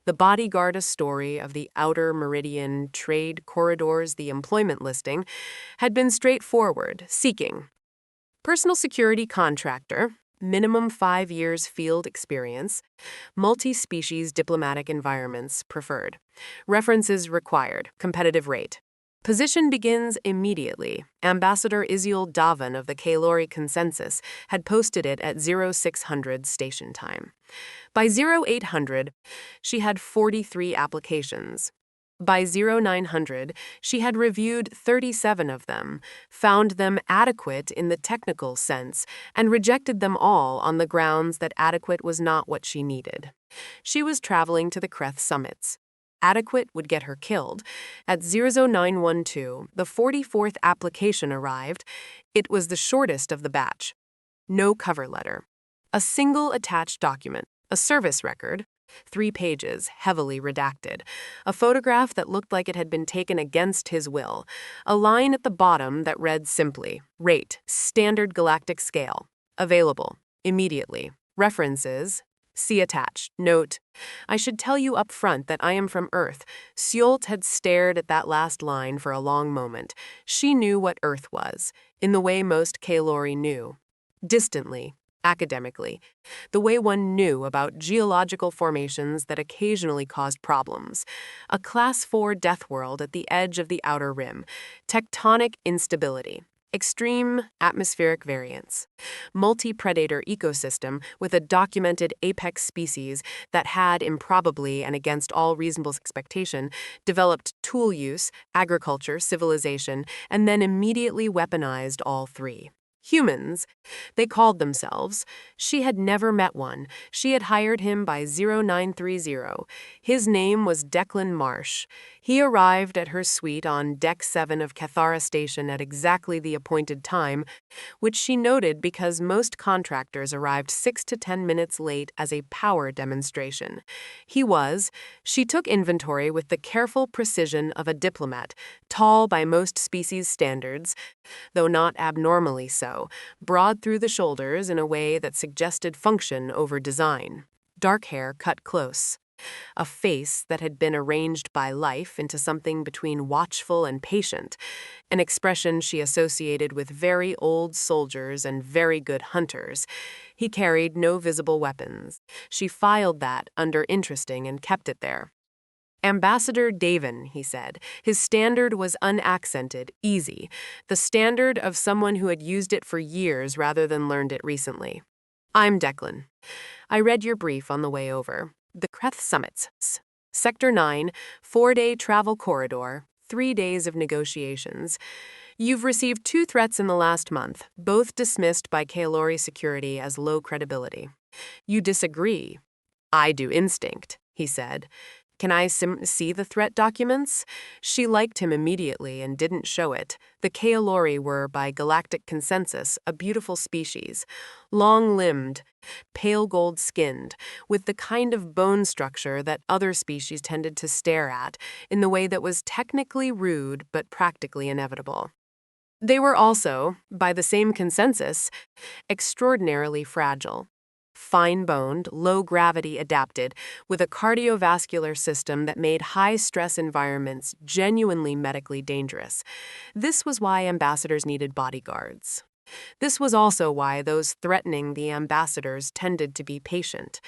The Bodyguard, a story of the outer meridian trade corridors, the employment listing, had been straightforward, seeking personal security contractor, minimum 5 years field experience, multi-species diplomatic environments preferred, references required, competitive rate. Position begins immediately. Ambassador Yseult Davan of the Kaelori Consensus had posted it at 0600 station time. By 0800, she had 43 applications. By 0900, she had reviewed 37 of them, found them adequate in the technical sense, and rejected them all on the grounds that adequate was not what she needed. She was traveling to the Kreth summits. Adequate would get her killed. At 00912, the 44th application arrived. It was the shortest of the batch. No cover letter. A single attached document, a service record, 3 pages, heavily redacted, a photograph that looked like it had been taken against his will, a line at the bottom that read simply, rate, standard galactic scale, available, immediately, references, see attached. Note, I should tell you up front that I am from Earth. Yseult had stared at that last line for a long moment. She knew what Earth was, in the way most Kaelori knew. Distantly, academically, the way one knew about geological formations that occasionally caused problems. A Class 4 death world at the edge of the outer rim. Tectonic instability. Extreme atmospheric variance. Multi-predator ecosystem with a documented apex species that had, improbably and against all reasonable expectation, developed tool use, agriculture, civilization, and then immediately weaponized all 3. Humans, they called themselves. She had never met one. She had hired him by 0930. His name was Declan Marsh. He arrived at her suite on Deck 7 of Cathara Station at exactly the appointed time, which she noted because most contractors arrived 6 to 10 minutes late as a power demonstration. She took inventory with the careful precision of a diplomat, tall by most species standards, though not abnormally so, broad through the shoulders in a way that suggested function over design. Dark hair cut close. A face that had been arranged by life into something between watchful and patient, an expression she associated with very old soldiers and very good hunters. He carried no visible weapons. She filed that under interesting and kept it there. Ambassador Davan, he said. His standard was unaccented, easy, the standard of someone who had used it for years rather than learned it recently. I'm Declan. I read your brief on the way over. The Kreth Summits. Sector 9, 4-day travel corridor, 3 days of negotiations. You've received 2 threats in the last month, both dismissed by Kaelori security as low credibility. You disagree. I do instinct, he said. Can I see the threat documents? She liked him immediately and didn't show it. The Kaelori were, by galactic consensus, a beautiful species. Long-limbed, pale gold-skinned, with the kind of bone structure that other species tended to stare at, in the way that was technically rude but practically inevitable. They were also, by the same consensus, extraordinarily fragile. Fine-boned, low-gravity adapted, with a cardiovascular system that made high-stress environments genuinely medically dangerous. This was why ambassadors needed bodyguards. This was also why those threatening the ambassadors tended to be patient.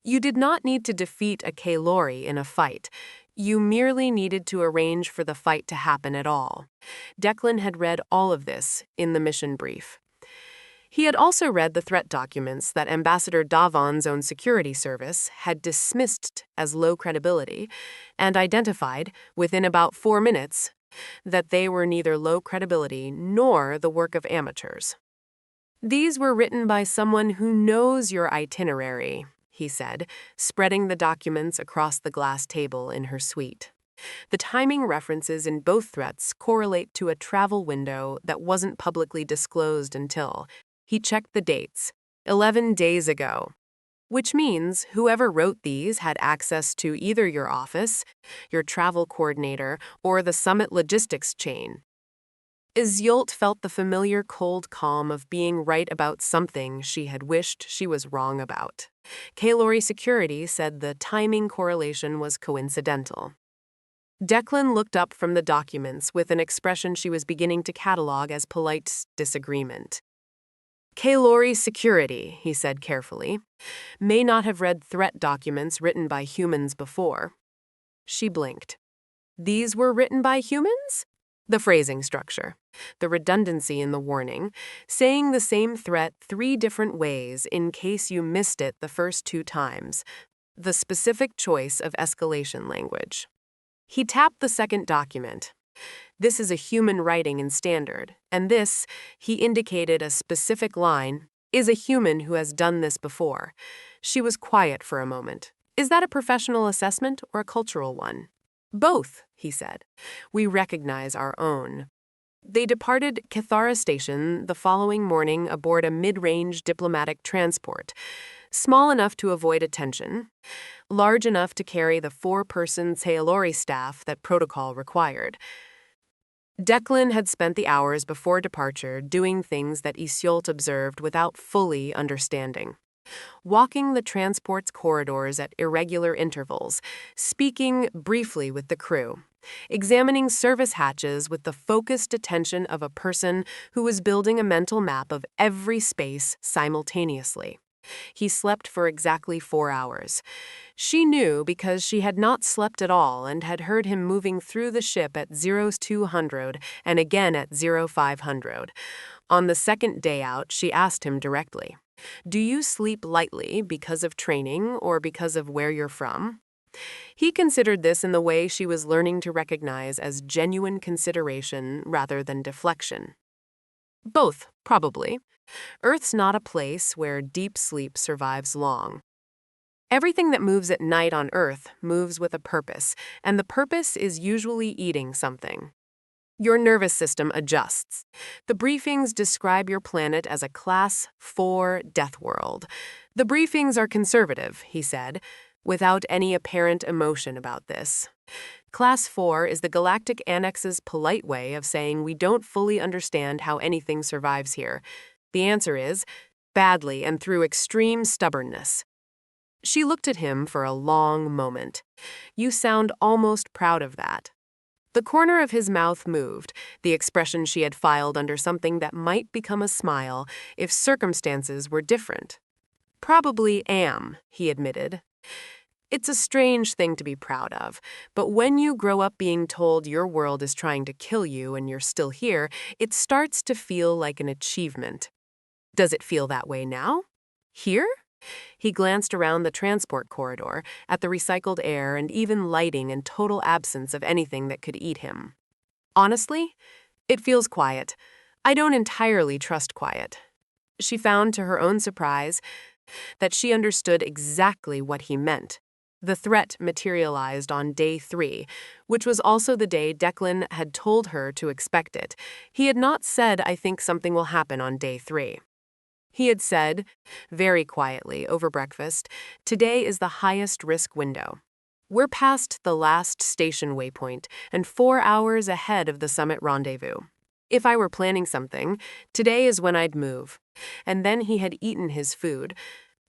You did not need to defeat a Kaelori in a fight. You merely needed to arrange for the fight to happen at all. Declan had read all of this in the mission brief. He had also read the threat documents that Ambassador Davan's own security service had dismissed as low credibility and identified, within about 4 minutes, that they were neither low credibility nor the work of amateurs. These were written by someone who knows your itinerary, he said, spreading the documents across the glass table in her suite. The timing references in both threats correlate to a travel window that wasn't publicly disclosed until he checked the dates, 11 days ago, which means whoever wrote these had access to either your office, your travel coordinator, or the summit logistics chain. Yseult felt the familiar cold calm of being right about something she had wished she was wrong about. Kalori Security said the timing correlation was coincidental. Declan looked up from the documents with an expression she was beginning to catalog as polite disagreement. Kalori Security, he said carefully, may not have read threat documents written by humans before. She blinked. These were written by humans? The phrasing structure, the redundancy in the warning, saying the same threat 3 different ways in case you missed it the first 2 times, the specific choice of escalation language. He tapped the second document. This is a human writing in standard, and this, he indicated a specific line, is a human who has done this before. She was quiet for a moment. Is that a professional assessment or a cultural one? Both, he said. We recognize our own. They departed Cathara Station the following morning aboard a mid-range diplomatic transport, small enough to avoid attention, large enough to carry the 4-person Tsailori staff that protocol required. Declan had spent the hours before departure doing things that Yseult observed without fully understanding. Walking the transport's corridors at irregular intervals, speaking briefly with the crew, examining service hatches with the focused attention of a person who was building a mental map of every space simultaneously. He slept for exactly 4 hours. She knew because she had not slept at all and had heard him moving through the ship at 0200 and again at 0500. On the second day out, she asked him directly, "Do you sleep lightly because of training or because of where you're from?" He considered this in the way she was learning to recognize as genuine consideration rather than deflection. Both, probably. Earth's not a place where deep sleep survives long. Everything that moves at night on Earth moves with a purpose, and the purpose is usually eating something. Your nervous system adjusts. The briefings describe your planet as a Class 4 death world. The briefings are conservative, he said, without any apparent emotion about this. Class 4 is the Galactic Annex's polite way of saying we don't fully understand how anything survives here. The answer is, badly and through extreme stubbornness. She looked at him for a long moment. You sound almost proud of that. The corner of his mouth moved, the expression she had filed under something that might become a smile if circumstances were different. Probably am, he admitted. It's a strange thing to be proud of, but when you grow up being told your world is trying to kill you and you're still here, it starts to feel like an achievement. Does it feel that way now? Here? He glanced around the transport corridor, at the recycled air and even lighting and total absence of anything that could eat him. Honestly, it feels quiet. I don't entirely trust quiet. She found to her own surprise that she understood exactly what he meant. The threat materialized on day 3, which was also the day Declan had told her to expect it. He had not said, "I think something will happen on day 3. He had said, very quietly over breakfast, "Today is the highest risk window. We're past the last station waypoint and 4 hours ahead of the summit rendezvous. If I were planning something, today is when I'd move." And then he had eaten his food,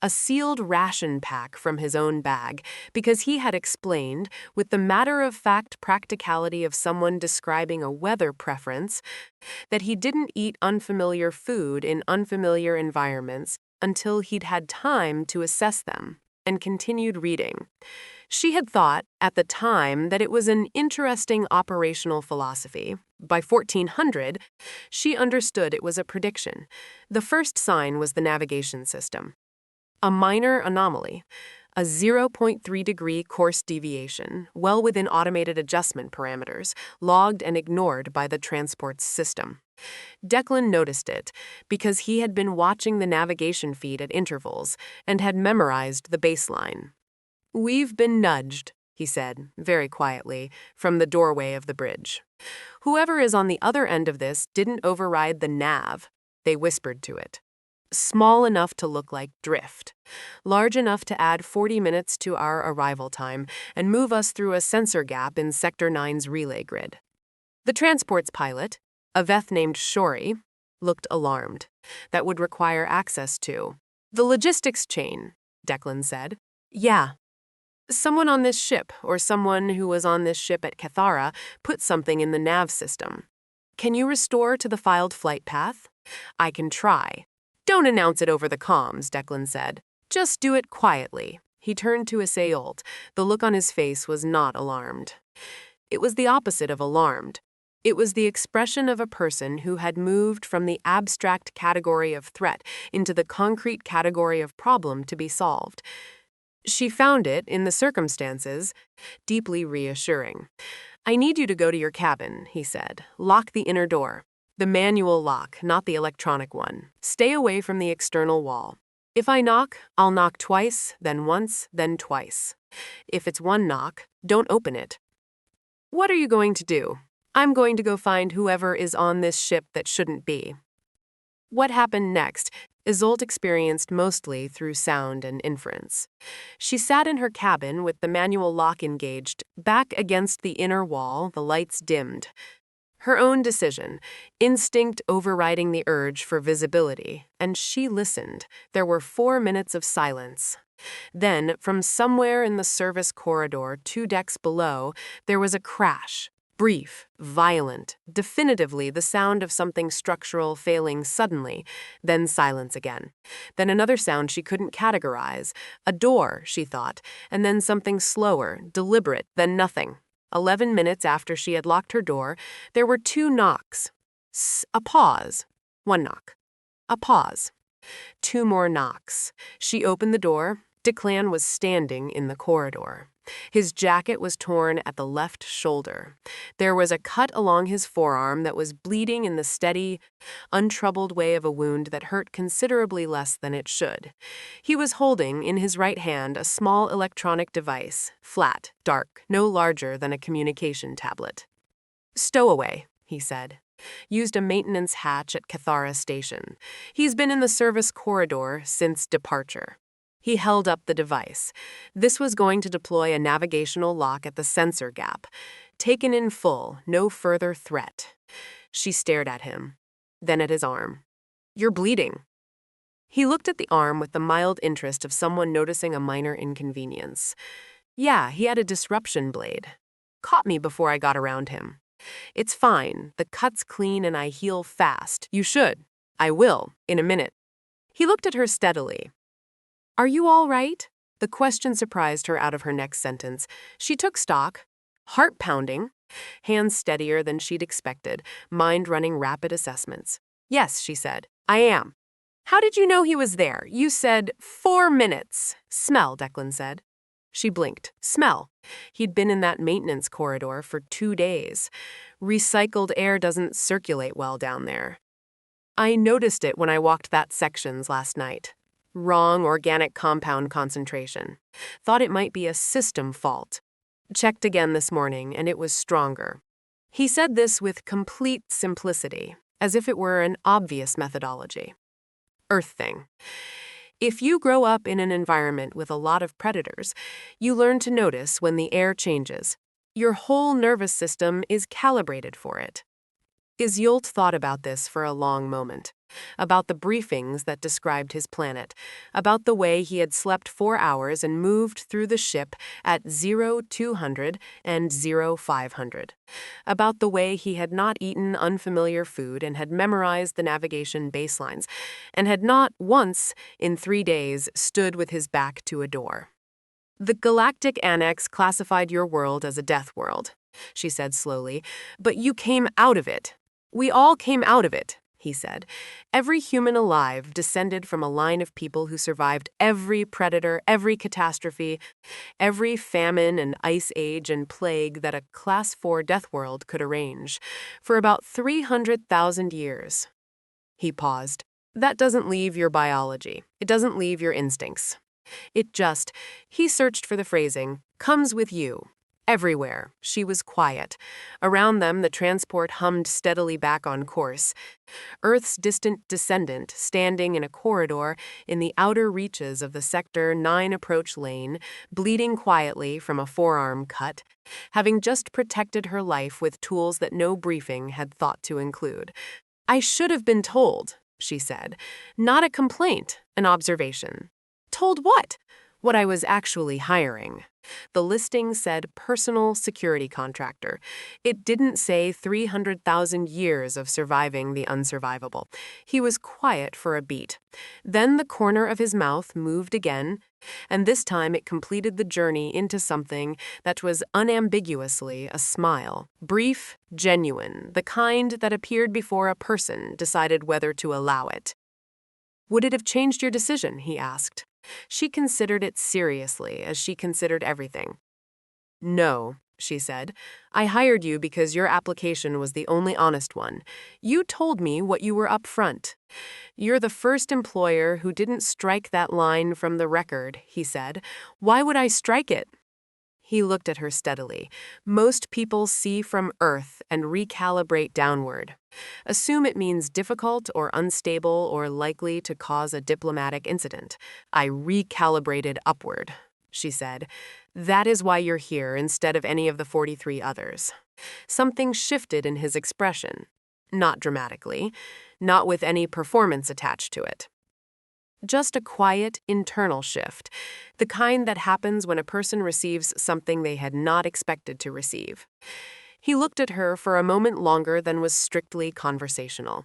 a sealed ration pack from his own bag, because he had explained, with the matter-of-fact practicality of someone describing a weather preference, that he didn't eat unfamiliar food in unfamiliar environments until he'd had time to assess them, and continued reading. She had thought, at the time, that it was an interesting operational philosophy. By 1400, she understood it was a prediction. The first sign was the navigation system. A minor anomaly, a 0.3-degree course deviation, well within automated adjustment parameters, logged and ignored by the transport's system. Declan noticed it because he had been watching the navigation feed at intervals and had memorized the baseline. "We've been nudged," he said, very quietly, from the doorway of the bridge. "Whoever is on the other end of this didn't override the nav," they whispered to it. "Small enough to look like drift, large enough to add 40 minutes to our arrival time and move us through a sensor gap in Sector 9's relay grid." The transport's pilot, A Veth named Shori looked alarmed. That would require access to the logistics chain, Declan said. Yeah. Someone on this ship, or someone who was on this ship at Cathara, put something in the nav system. Can you restore to the filed flight path? I can try. Don't announce it over the comms, Declan said. Just do it quietly. He turned to Yseult. The look on his face was not alarmed. It was the opposite of alarmed. It was the expression of a person who had moved from the abstract category of threat into the concrete category of problem to be solved. She found it, in the circumstances, deeply reassuring. I need you to go to your cabin, he said. Lock the inner door. The manual lock, not the electronic one. Stay away from the external wall. If I knock, I'll knock twice, then once, then twice. If it's one knock, don't open it. What are you going to do? I'm going to go find whoever is on this ship that shouldn't be. What happened next, Yseult experienced mostly through sound and inference. She sat in her cabin with the manual lock engaged, back against the inner wall, the lights dimmed. Her own decision, instinct overriding the urge for visibility, and she listened. There were 4 minutes of silence. Then, from somewhere in the service corridor 2 decks below, there was a crash. Brief, violent, definitively the sound of something structural failing suddenly, then silence again. Then another sound she couldn't categorize. A door, she thought, and then something slower, deliberate, then nothing. 11 minutes after she had locked her door, there were 2 knocks. A pause. 1 knock. A pause. 2 more knocks. She opened the door. Declan was standing in the corridor. His jacket was torn at the left shoulder. There was a cut along his forearm that was bleeding in the steady, untroubled way of a wound that hurt considerably less than it should. He was holding in his right hand a small electronic device, flat, dark, no larger than a communication tablet. Stowaway, he said. Used a maintenance hatch at Cathara Station. He's been in the service corridor since departure. He held up the device. This was going to deploy a navigational lock at the sensor gap. Taken in full, no further threat. She stared at him, then at his arm. You're bleeding. He looked at the arm with the mild interest of someone noticing a minor inconvenience. Yeah, he had a disruption blade. Caught me before I got around him. It's fine. The cut's clean and I heal fast. You should. I will, in a minute. He looked at her steadily. Are you all right? The question surprised her out of her next sentence. She took stock. Heart pounding. Hands steadier than she'd expected, mind running rapid assessments. Yes, she said. I am. How did you know he was there? You said 4 minutes. Smell, Declan said. She blinked. Smell. He'd been in that maintenance corridor for 2 days. Recycled air doesn't circulate well down there. I noticed it when I walked that sections last night. Wrong organic compound concentration. Thought it might be a system fault. Checked again this morning, and it was stronger. He said this with complete simplicity, as if it were an obvious methodology. Earth thing. If you grow up in an environment with a lot of predators, you learn to notice when the air changes. Your whole nervous system is calibrated for it. Yseult thought about this for a long moment. About the briefings that described his planet, about the way he had slept 4 hours and moved through the ship at 0200 and 0500, about the way he had not eaten unfamiliar food and had memorized the navigation baselines, and had not once in 3 days stood with his back to a door. The Galactic Annex classified your world as a death world, she said slowly, but you came out of it. We all came out of it, he said. Every human alive descended from a line of people who survived every predator, every catastrophe, every famine and ice age and plague that a Class 4 death world could arrange, for about 300,000 years. He paused. That doesn't leave your biology. It doesn't leave your instincts. It just, he searched for the phrasing, comes with you. Everywhere, she was quiet. Around them, the transport hummed steadily back on course. Earth's distant descendant, standing in a corridor in the outer reaches of the Sector 9 approach lane, bleeding quietly from a forearm cut, having just protected her life with tools that no briefing had thought to include. "I should have been told," she said. "Not a complaint, an observation." "Told what?" "What I was actually hiring." The listing said personal security contractor. It didn't say 300,000 years of surviving the unsurvivable. He was quiet for a beat. Then the corner of his mouth moved again, and this time it completed the journey into something that was unambiguously a smile. Brief, genuine, the kind that appeared before a person decided whether to allow it. "Would it have changed your decision?" he asked. She considered it seriously, as she considered everything. "No," she said. "I hired you because your application was the only honest one. You told me what you were up front. You're the first employer who didn't strike that line from the record," he said. "Why would I strike it?" He looked at her steadily. "Most people see from Earth and recalibrate downward. Assume it means difficult or unstable or likely to cause a diplomatic incident. I recalibrated upward," she said. "That is why you're here instead of any of the 43 others." Something shifted in his expression. Not dramatically, not with any performance attached to it. Just a quiet, internal shift, the kind that happens when a person receives something they had not expected to receive. He looked at her for a moment longer than was strictly conversational.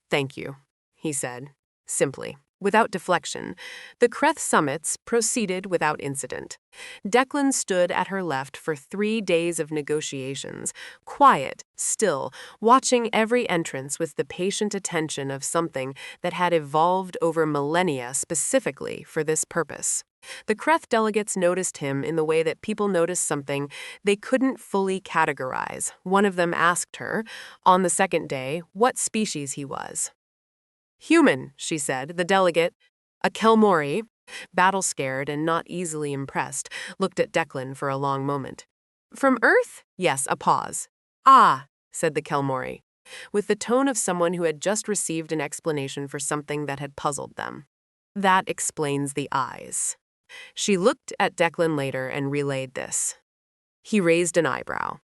"Thank you," he said, simply, without deflection. The Kreth summits proceeded without incident. Declan stood at her left for 3 days of negotiations, quiet, still, watching every entrance with the patient attention of something that had evolved over millennia specifically for this purpose. The Kreth delegates noticed him in the way that people notice something they couldn't fully categorize. One of them asked her, on the second day, what species he was. "Human," she said. The delegate, a Kelmori, battle-scared and not easily impressed, looked at Declan for a long moment. "From Earth?" "Yes," a pause. "Ah," said the Kelmori, with the tone of someone who had just received an explanation for something that had puzzled them. "That explains the eyes." She looked at Declan later and relayed this. He raised an eyebrow.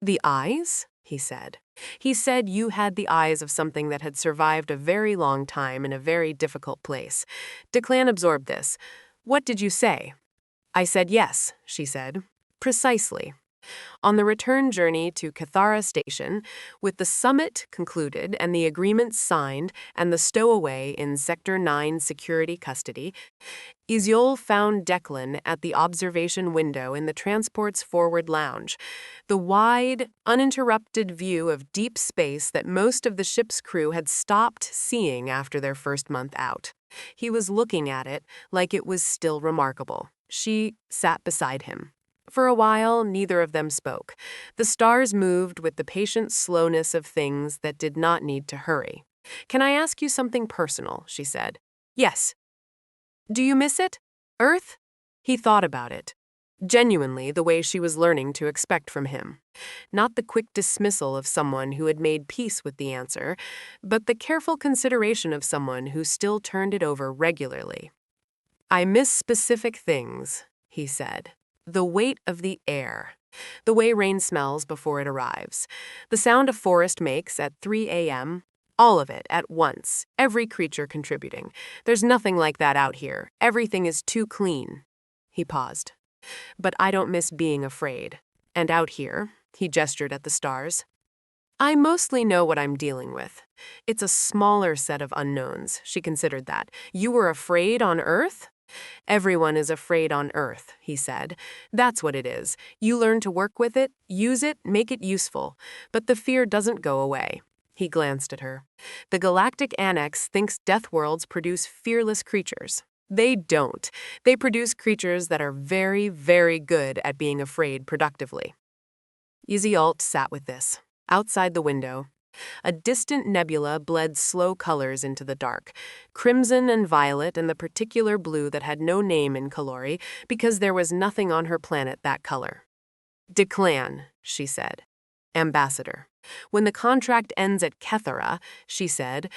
"The eyes?" he said. "He said you had the eyes of something that had survived a very long time in a very difficult place." Declan absorbed this. "What did you say?" "I said yes," she said. "Precisely." On the return journey to Cathara Station, with the summit concluded and the agreement signed and the stowaway in Sector 9 security custody, Yseult found Declan at the observation window in the transport's forward lounge, the wide, uninterrupted view of deep space that most of the ship's crew had stopped seeing after their first month out. He was looking at it like it was still remarkable. She sat beside him. For a while, neither of them spoke. The stars moved with the patient slowness of things that did not need to hurry. "Can I ask you something personal?" she said. "Yes." "Do you miss it? Earth?" He thought about it. Genuinely, the way she was learning to expect from him. Not the quick dismissal of someone who had made peace with the answer, but the careful consideration of someone who still turned it over regularly. "I miss specific things," he said. "The weight of the air. The way rain smells before it arrives. The sound a forest makes at 3 a.m. All of it at once, every creature contributing. There's nothing like that out here. Everything is too clean." He paused. "But I don't miss being afraid. And out here," he gestured at the stars, "I mostly know what I'm dealing with. It's a smaller set of unknowns." She considered that. "You were afraid on Earth?" "Everyone is afraid on Earth," he said. "That's what it is. You learn to work with it, use it, make it useful. But the fear doesn't go away." He glanced at her. "The Galactic Annex thinks death worlds produce fearless creatures. They don't. They produce creatures that are very, very good at being afraid productively." Yseult sat with this. Outside the window, a distant nebula bled slow colors into the dark, crimson and violet and the particular blue that had no name in Kalori because there was nothing on her planet that color. Declan, she said. Ambassador. When the contract ends at Kethera, she said,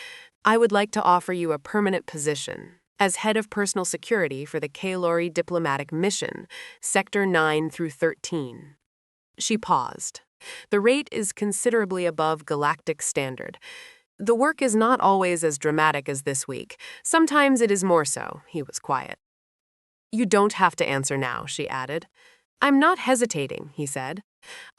I would like to offer you a permanent position as head of personal security for the Kaelori diplomatic mission, Sector 9 through 13. She paused. The rate is considerably above Galactic standard. The work is not always as dramatic as this week. Sometimes it is more so. He was quiet. You don't have to answer now, she added. I'm not hesitating, he said.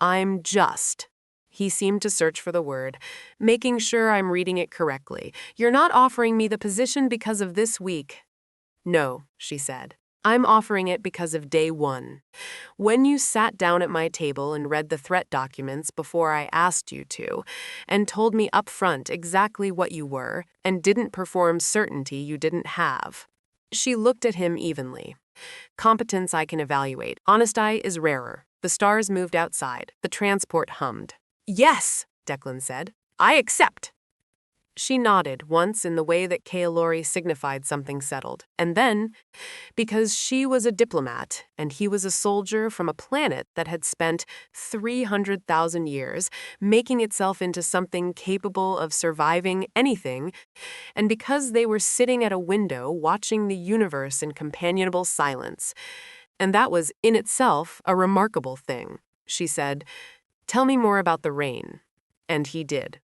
I'm just. He seemed to search for the word, making sure I'm reading it correctly. You're not offering me the position because of this week. No, she said. I'm offering it because of day 1. When you sat down at my table and read the threat documents before I asked you to, and told me up front exactly what you were, and didn't perform certainty you didn't have. She looked at him evenly. Competence I can evaluate. Honesty is rarer. The stars moved outside. The transport hummed. Yes, Declan said. I accept. She nodded once in the way that Kaelori signified something settled, and then, because she was a diplomat and he was a soldier from a planet that had spent 300,000 years making itself into something capable of surviving anything, and because they were sitting at a window watching the universe in companionable silence, and that was in itself a remarkable thing, she said, Tell me more about the rain. And he did.